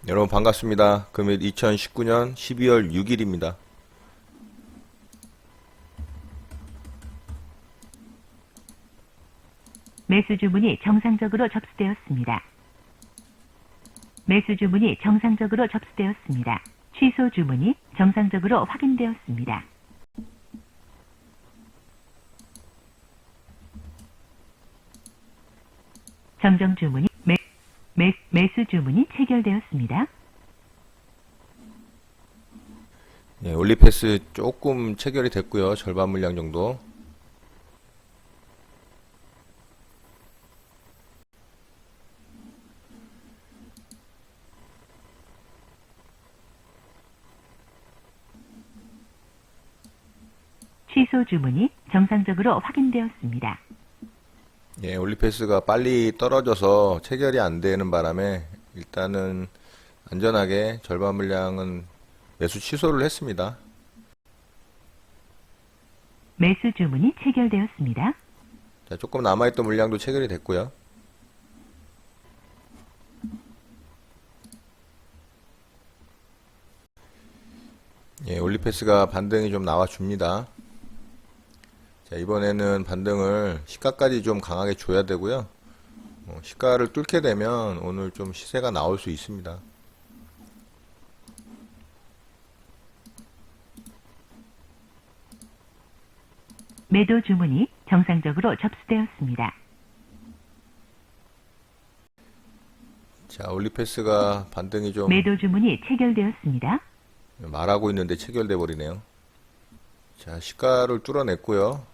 여러분 반갑습니다. 금일 2019년 12월 6일입니다. 매수 주문이 정상적으로 접수되었습니다. 매수 주문이 정상적으로 접수되었습니다. 취소 주문이 정상적으로 확인되었습니다. 정정 주문이 매수 주문이 체결되었습니다. 네, 올리패스 조금 체결이 됐고요. 절반 물량 정도. 취소 주문이 정상적으로 확인되었습니다. 예, 올리패스가 빨리 떨어져서 체결이 안 되는 바람에 일단은 안전하게 절반 물량은 매수 취소를 했습니다. 매수 주문이 체결되었습니다. 자, 조금 남아있던 물량도 체결이 됐고요. 예, 올리패스가 반등이 좀 나와줍니다. 자, 이번에는 반등을 시가까지 좀 강하게 줘야 되고요. 시가를 뚫게 되면 오늘 좀 시세가 나올 수 있습니다. 매도 주문이 정상적으로 접수되었습니다. 자, 올리패스가 반등이 좀 매도 주문이 체결되었습니다. 말하고 있는데 체결돼 버리네요. 자, 시가를 뚫어냈고요.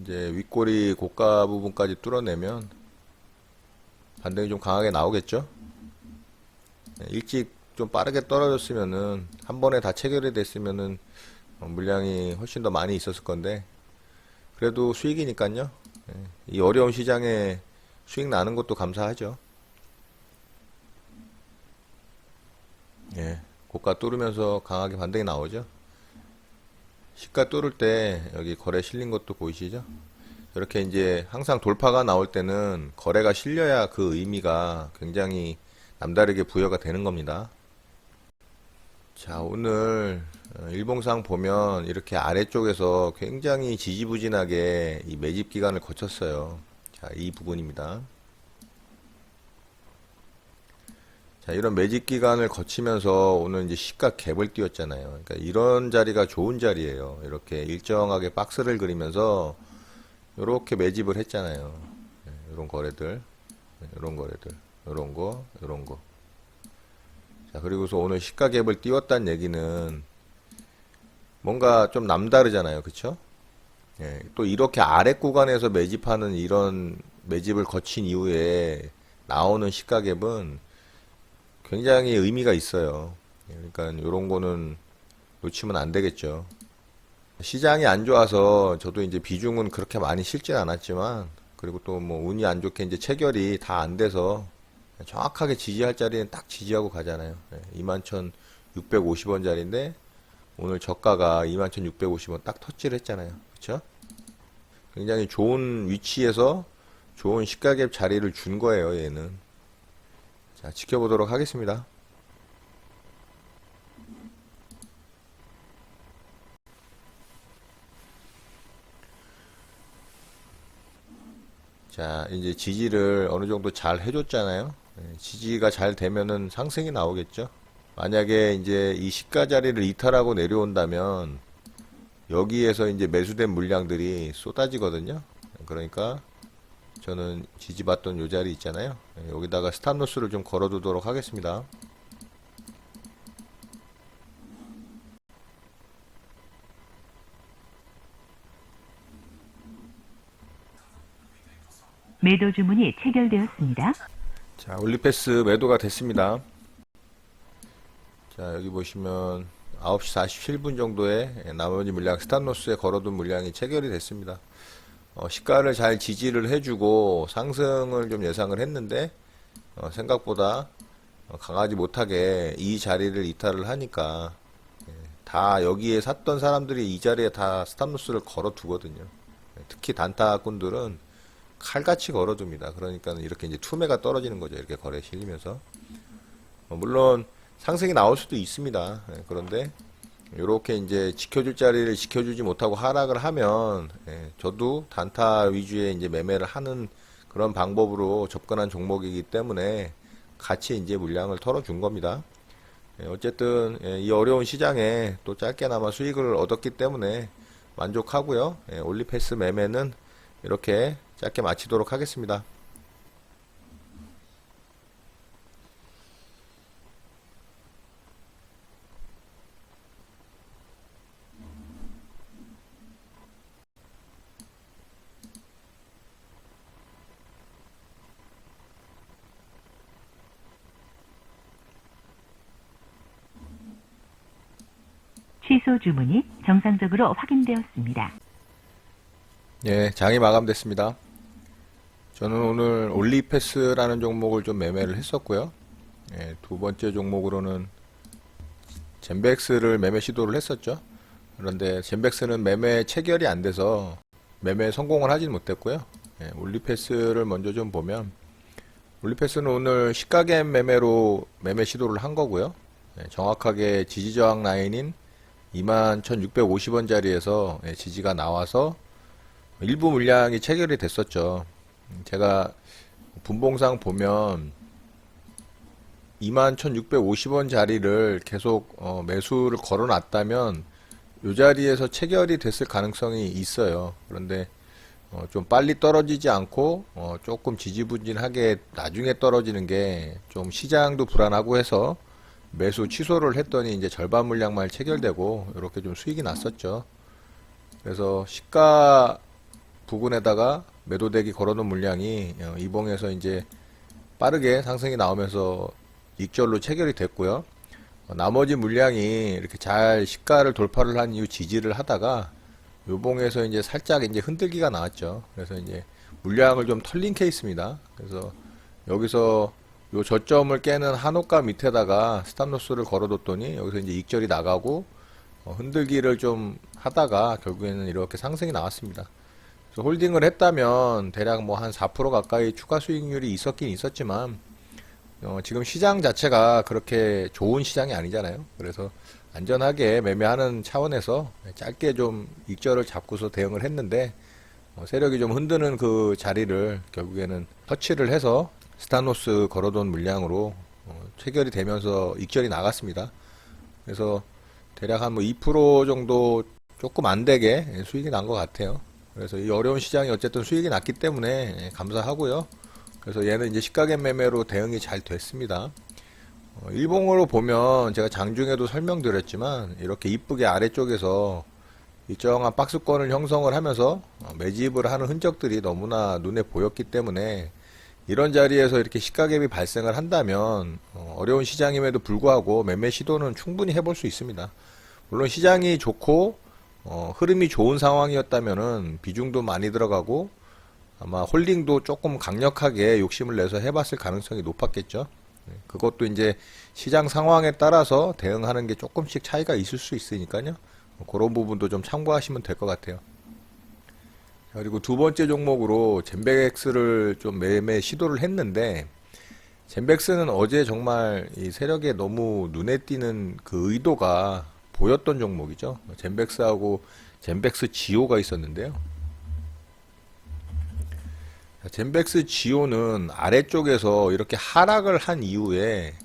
이제 윗꼬리 고가 부분까지 뚫어내면 반등이 좀 강하게 나오겠죠. 일찍 좀 빠르게 떨어졌으면은 한 번에 다 체결이 됐으면은 물량이 훨씬 더 많이 있었을 건데 그래도 수익이니까요. 이 어려운 시장에 수익 나는 것도 감사하죠. 예, 고가 뚫으면서 강하게 반등이 나오죠. 시가 뚫을 때 여기 거래 실린 것도 보이시죠? 이렇게 이제 항상 돌파가 나올 때는 거래가 실려야 그 의미가 굉장히 남다르게 부여가 되는 겁니다. 자, 오늘 일봉상 보면 이렇게 아래쪽에서 굉장히 지지부진하게 이 매집 기간을 거쳤어요. 자, 이 부분입니다. 자, 이런 매집 기간을 거치면서 오늘 이제 시가 갭을 띄웠잖아요. 그러니까 이런 자리가 좋은 자리예요. 이렇게 일정하게 박스를 그리면서 이렇게 매집을 했잖아요. 이런 거래들, 이런 거래들, 이런 거, 이런 거. 자, 그리고서 오늘 시가 갭을 띄웠다는 얘기는 뭔가 좀 남다르잖아요. 그쵸? 예, 또 이렇게 아래 구간에서 매집하는 이런 매집을 거친 이후에 나오는 시가 갭은 굉장히 의미가 있어요. 그러니까 이런 거는 놓치면 안 되겠죠. 시장이 안 좋아서 저도 이제 비중은 그렇게 많이 실진 않았지만 그리고 또 뭐 운이 안 좋게 이제 체결이 다 안 돼서 정확하게 지지할 자리는 딱 지지하고 가잖아요. 21,650원짜리인데 오늘 저가가 21,650원 딱 터치를 했잖아요. 그쵸? 굉장히 좋은 위치에서 좋은 시가갭 자리를 준 거예요, 얘는. 자, 지켜보도록 하겠습니다. 자, 이제 지지를 어느 정도 잘 해줬잖아요. 지지가 잘 되면은 상승이 나오겠죠. 만약에 이제 이 시가 자리를 이탈하고 내려온다면 여기에서 이제 매수된 물량들이 쏟아지거든요. 그러니까 저는 지지받던 요 자리 있잖아요. 여기다가 스탑로스를 좀 걸어두도록 하겠습니다. 매도 주문이 체결되었습니다. 자, 올리패스 매도가 됐습니다. 자, 여기 보시면 9시 47분 정도에 나머지 물량 스탑로스에 걸어둔 물량이 체결이 됐습니다. 시가를 잘 지지를 해주고 상승을 좀 예상을 했는데 생각보다 강하지 못하게 이 자리를 이탈을 하니까 다 여기에 샀던 사람들이 이 자리에 다 스탑로스를 걸어 두거든요. 특히 단타꾼들은 칼같이 걸어둡니다. 그러니까 이렇게 이제 투매가 떨어지는 거죠. 이렇게 거래 실리면서 물론 상승이 나올 수도 있습니다. 그런데 이렇게 이제 지켜줄 자리를 지켜주지 못하고 하락을 하면 저도 단타 위주의 이제 매매를 하는 그런 방법으로 접근한 종목이기 때문에 같이 이제 물량을 털어준 겁니다. 어쨌든 이 어려운 시장에 또 짧게나마 수익을 얻었기 때문에 만족하고요. 올리패스 매매는 이렇게 짧게 마치도록 하겠습니다. 취소 주문이 정상적으로 확인되었습니다. 예, 장이 마감됐습니다. 저는 오늘 올리패스라는 종목을 좀 매매를 했었고요. 두 번째 종목으로는 젠백스를 매매 시도를 했었죠. 그런데 젠백스는 매매 체결이 안 돼서 매매 성공을 하진 못했고요. 올리패스를 먼저 좀 보면 올리패스는 오늘 시가갭 매매로 매매 시도를 한 거고요. 정확하게 지지저항 라인인 21,650원 자리에서 지지가 나와서 일부 물량이 체결이 됐었죠. 제가 분봉상 보면 21,650원 자리를 계속 매수를 걸어 놨다면 이 자리에서 체결이 됐을 가능성이 있어요. 그런데 좀 빨리 떨어지지 않고 조금 지지부진하게 나중에 떨어지는 게 좀 시장도 불안하고 해서 매수 취소를 했더니 이제 절반 물량만 체결되고 이렇게 좀 수익이 났었죠. 그래서 시가 부근에다가 매도대기 걸어놓은 물량이 이봉에서 이제 빠르게 상승이 나오면서 익절로 체결이 됐고요. 나머지 물량이 이렇게 잘 시가를 돌파를 한 이후 지지를 하다가 요봉에서 이제 살짝 이제 흔들기가 나왔죠. 그래서 이제 물량을 좀 털린 케이스입니다. 그래서 여기서 요 저점을 깨는 한호가 밑에다가 스탑로스를 걸어뒀더니 여기서 이제 익절이 나가고 흔들기를 좀 하다가 결국에는 이렇게 상승이 나왔습니다. 그래서 홀딩을 했다면 대략 뭐 한 4% 가까이 추가 수익률이 있었긴 있었지만 지금 시장 자체가 그렇게 좋은 시장이 아니잖아요. 그래서 안전하게 매매하는 차원에서 짧게 좀 익절을 잡고서 대응을 했는데 세력이 좀 흔드는 그 자리를 결국에는 터치를 해서 스타노스 걸어둔 물량으로 체결이 되면서 익절이 나갔습니다. 그래서 대략 한 뭐 2% 정도 조금 안 되게 수익이 난 것 같아요. 그래서 이 어려운 시장이 어쨌든 수익이 났기 때문에 감사하고요. 그래서 얘는 이제 시가갭 매매로 대응이 잘 됐습니다. 일봉으로 보면 제가 장중에도 설명드렸지만 이렇게 이쁘게 아래쪽에서 일정한 박스권을 형성을 하면서 매집을 하는 흔적들이 너무나 눈에 보였기 때문에 이런 자리에서 이렇게 시가갭이 발생을 한다면 어려운 시장임에도 불구하고 매매 시도는 충분히 해볼 수 있습니다. 물론 시장이 좋고 흐름이 좋은 상황이었다면은 비중도 많이 들어가고 아마 홀딩도 조금 강력하게 욕심을 내서 해봤을 가능성이 높았겠죠. 그것도 이제 시장 상황에 따라서 대응하는 게 조금씩 차이가 있을 수 있으니까요. 그런 부분도 좀 참고하시면 될 것 같아요. 그리고 두 번째 종목으로 젠백스를 좀 매매 시도를 했는데 젠백스는 어제 정말 이 세력에 너무 눈에 띄는 그 의도가 보였던 종목이죠. 젠백스하고 젠백스 지오가 있었는데요. 젠백스 지오는 아래쪽에서 이렇게 하락을 한 이후에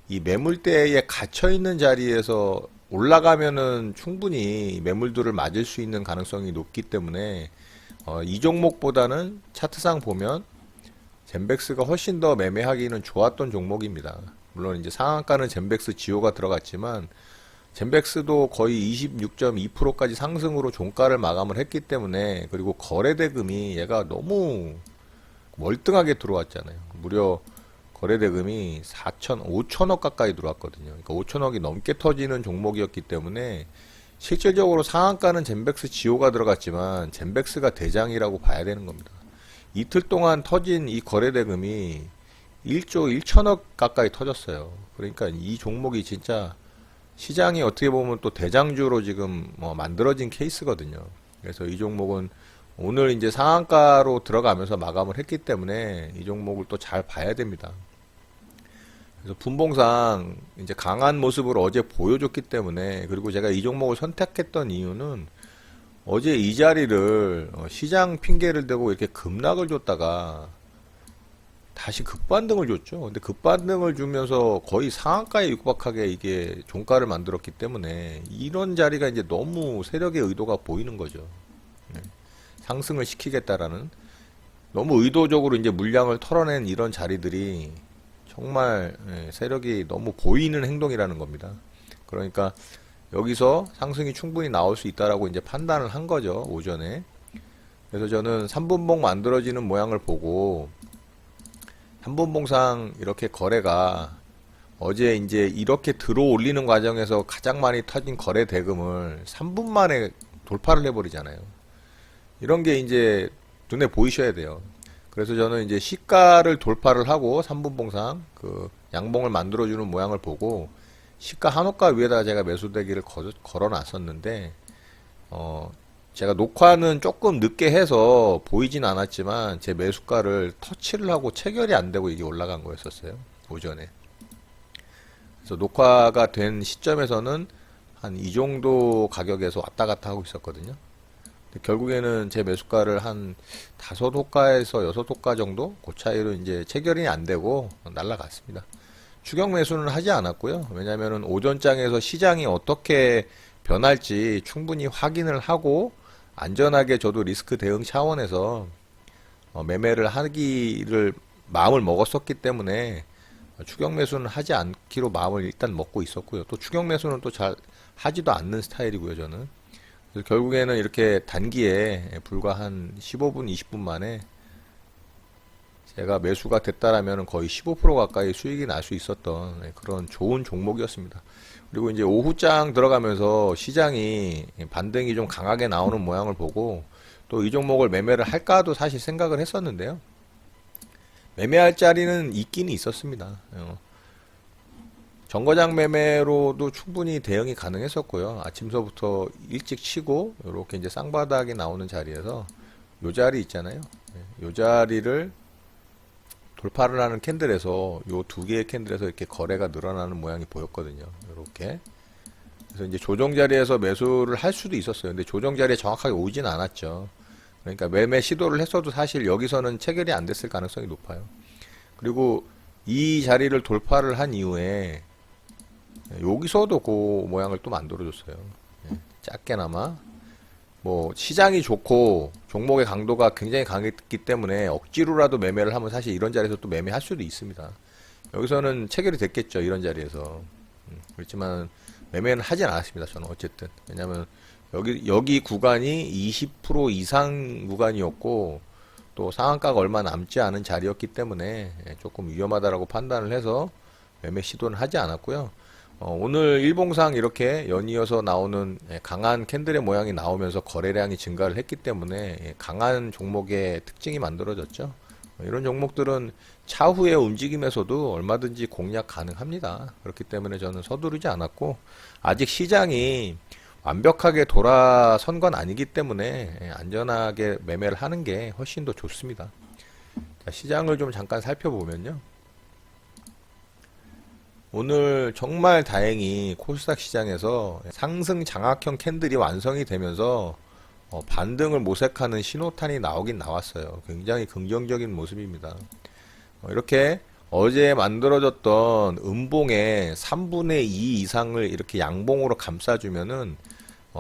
이 매물대에 갇혀 있는 자리에서 올라가면은 충분히 매물들을 맞을 수 있는 가능성이 높기 때문에 이 종목보다는 차트상 보면 젠백스가 훨씬 더 매매하기는 좋았던 종목입니다. 물론 이제 상한가는 젠백스 지오가 들어갔지만 젠백스도 거의 26.2%까지 상승으로 종가를 마감을 했기 때문에 그리고 거래대금이 얘가 너무 멀뚱하게 들어왔잖아요. 무려 거래대금이 5천억 가까이 들어왔거든요. 그러니까 5천억이 넘게 터지는 종목이었기 때문에 실질적으로 상한가는 젠백스 지오가 들어갔지만 젠백스가 대장이라고 봐야 되는 겁니다. 이틀 동안 터진 이 거래대금이 1조 1천억 가까이 터졌어요. 그러니까 이 종목이 진짜 시장이 어떻게 보면 또 대장주로 지금 만들어진 케이스거든요. 그래서 이 종목은 오늘 이제 상한가로 들어가면서 마감을 했기 때문에 이 종목을 또 잘 봐야 됩니다. 그래서 분봉상 이제 강한 모습을 어제 보여줬기 때문에, 그리고 제가 이 종목을 선택했던 이유는 어제 이 자리를 시장 핑계를 대고 이렇게 급락을 줬다가 다시 급반등을 줬죠. 근데 급반등을 주면서 거의 상한가에 육박하게 이게 종가를 만들었기 때문에 이런 자리가 이제 너무 세력의 의도가 보이는 거죠. 네. 상승을 시키겠다라는, 너무 의도적으로 이제 물량을 털어낸 이런 자리들이 정말 세력이 너무 보이는 행동이라는 겁니다. 그러니까 여기서 상승이 충분히 나올 수 있다라고 이제 판단을 한 거죠, 오전에. 그래서 저는 3분봉 만들어지는 모양을 보고 3분봉상 이렇게 거래가 어제 이제 이렇게 들어 올리는 과정에서 가장 많이 터진 거래 대금을 3분 만에 돌파를 해버리잖아요. 이런 게 이제 눈에 보이셔야 돼요. 그래서 저는 이제 시가를 돌파를 하고 3분봉상 그 양봉을 만들어주는 모양을 보고 시가 한호가 위에다가 제가 매수대기를 걸어 놨었는데, 제가 녹화는 조금 늦게 해서 보이진 않았지만 제 매수가를 터치를 하고 체결이 안 되고 이게 올라간 거였었어요, 오전에. 그래서 녹화가 된 시점에서는 한 이 정도 가격에서 왔다 갔다 하고 있었거든요. 근데 결국에는 제 매수가를 한 5호가에서 6호가 정도 그 차이로 이제 체결이 안 되고 날라갔습니다. 추격 매수는 하지 않았고요. 왜냐면은 오전장에서 시장이 어떻게 변할지 충분히 확인을 하고 안전하게 저도 리스크 대응 차원에서 매매를 하기를 마음을 먹었었기 때문에 추격 매수는 하지 않기로 마음을 일단 먹고 있었고요. 또 추격 매수는 또 잘 하지도 않는 스타일이고요, 저는. 그래서 결국에는 이렇게 단기에 불과 한 15분, 20분 만에 제가 매수가 됐다라면 거의 15% 가까이 수익이 날 수 있었던 그런 좋은 종목이었습니다. 그리고 이제 오후장 들어가면서 시장이 반등이 좀 강하게 나오는 모양을 보고 또 이 종목을 매매를 할까도 사실 생각을 했었는데요. 매매할 자리는 있긴 있었습니다. 정거장 매매로도 충분히 대응이 가능했었고요. 아침서부터 일찍 치고 이렇게 이제 쌍바닥이 나오는 자리에서 요 자리 있잖아요. 요 자리를 돌파를 하는 캔들에서 요 두 개의 캔들에서 이렇게 거래가 늘어나는 모양이 보였거든요. 이렇게. 그래서 이제 조정 자리에서 매수를 할 수도 있었어요. 근데 조정 자리에 정확하게 오진 않았죠. 그러니까 매매 시도를 했어도 사실 여기서는 체결이 안 됐을 가능성이 높아요. 그리고 이 자리를 돌파를 한 이후에 여기서도 그 모양을 또 만들어줬어요. 작게나마. 뭐 시장이 좋고 종목의 강도가 굉장히 강했기 때문에 억지로라도 매매를 하면 사실 이런 자리에서 또 매매할 수도 있습니다. 여기서는 체결이 됐겠죠, 이런 자리에서. 그렇지만 매매는 하진 않았습니다, 저는. 어쨌든 왜냐면 여기 구간이 20% 이상 구간이었고 또 상한가가 얼마 남지 않은 자리였기 때문에 조금 위험하다라고 판단을 해서 매매 시도는 하지 않았고요. 오늘 일봉상 이렇게 연이어서 나오는 강한 캔들의 모양이 나오면서 거래량이 증가를 했기 때문에 강한 종목의 특징이 만들어졌죠. 이런 종목들은 차후의 움직임에서도 얼마든지 공략 가능합니다. 그렇기 때문에 저는 서두르지 않았고, 아직 시장이 완벽하게 돌아선 건 아니기 때문에 안전하게 매매를 하는 게 훨씬 더 좋습니다. 자, 시장을 좀 잠깐 살펴보면요. 오늘 정말 다행히 코스닥 시장에서 상승 장악형 캔들이 완성이 되면서 반등을 모색하는 신호탄이 나오긴 나왔어요. 굉장히 긍정적인 모습입니다. 이렇게 어제 만들어졌던 음봉의 3분의 2 이상을 이렇게 양봉으로 감싸주면은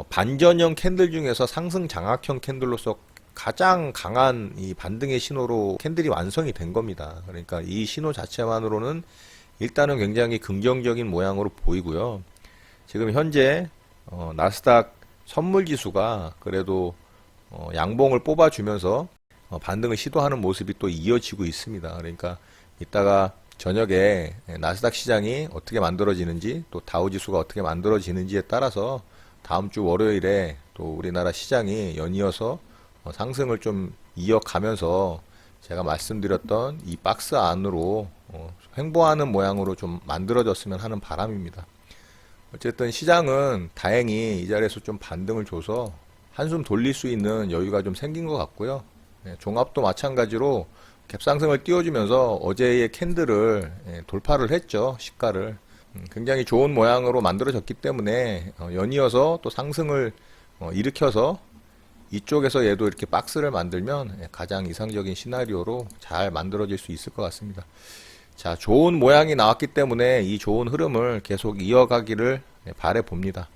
반전형 캔들 중에서 상승 장악형 캔들로서 가장 강한 이 반등의 신호로 캔들이 완성이 된 겁니다. 그러니까 이 신호 자체만으로는 일단은 굉장히 긍정적인 모양으로 보이고요. 지금 현재 나스닥 선물지수가 그래도 양봉을 뽑아주면서 반등을 시도하는 모습이 또 이어지고 있습니다. 그러니까 이따가 저녁에 나스닥 시장이 어떻게 만들어지는지 또 다우지수가 어떻게 만들어지는지에 따라서 다음 주 월요일에 또 우리나라 시장이 연이어서 상승을 좀 이어가면서 제가 말씀드렸던 이 박스 안으로 횡보하는 모양으로 좀 만들어졌으면 하는 바람입니다. 어쨌든 시장은 다행히 이 자리에서 좀 반등을 줘서 한숨 돌릴 수 있는 여유가 좀 생긴 것 같고요. 종합도 마찬가지로 갭상승을 띄워주면서 어제의 캔들을 돌파를 했죠. 시가를. 굉장히 좋은 모양으로 만들어졌기 때문에 연이어서 또 상승을 일으켜서 이쪽에서 얘도 이렇게 박스를 만들면 가장 이상적인 시나리오로 잘 만들어질 수 있을 것 같습니다. 자, 좋은 모양이 나왔기 때문에 이 좋은 흐름을 계속 이어가기를 바래 봅니다.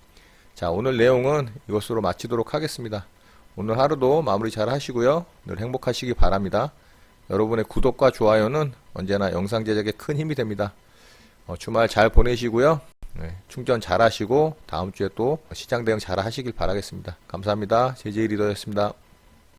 자, 오늘 내용은 이것으로 마치도록 하겠습니다. 오늘 하루도 마무리 잘 하시고요. 늘 행복하시기 바랍니다. 여러분의 구독과 좋아요는 언제나 영상 제작에 큰 힘이 됩니다. 주말 잘 보내시고요. 충전 잘 하시고 다음 주에 또 시장 대응 잘 하시길 바라겠습니다. 감사합니다. 제제이 리더였습니다.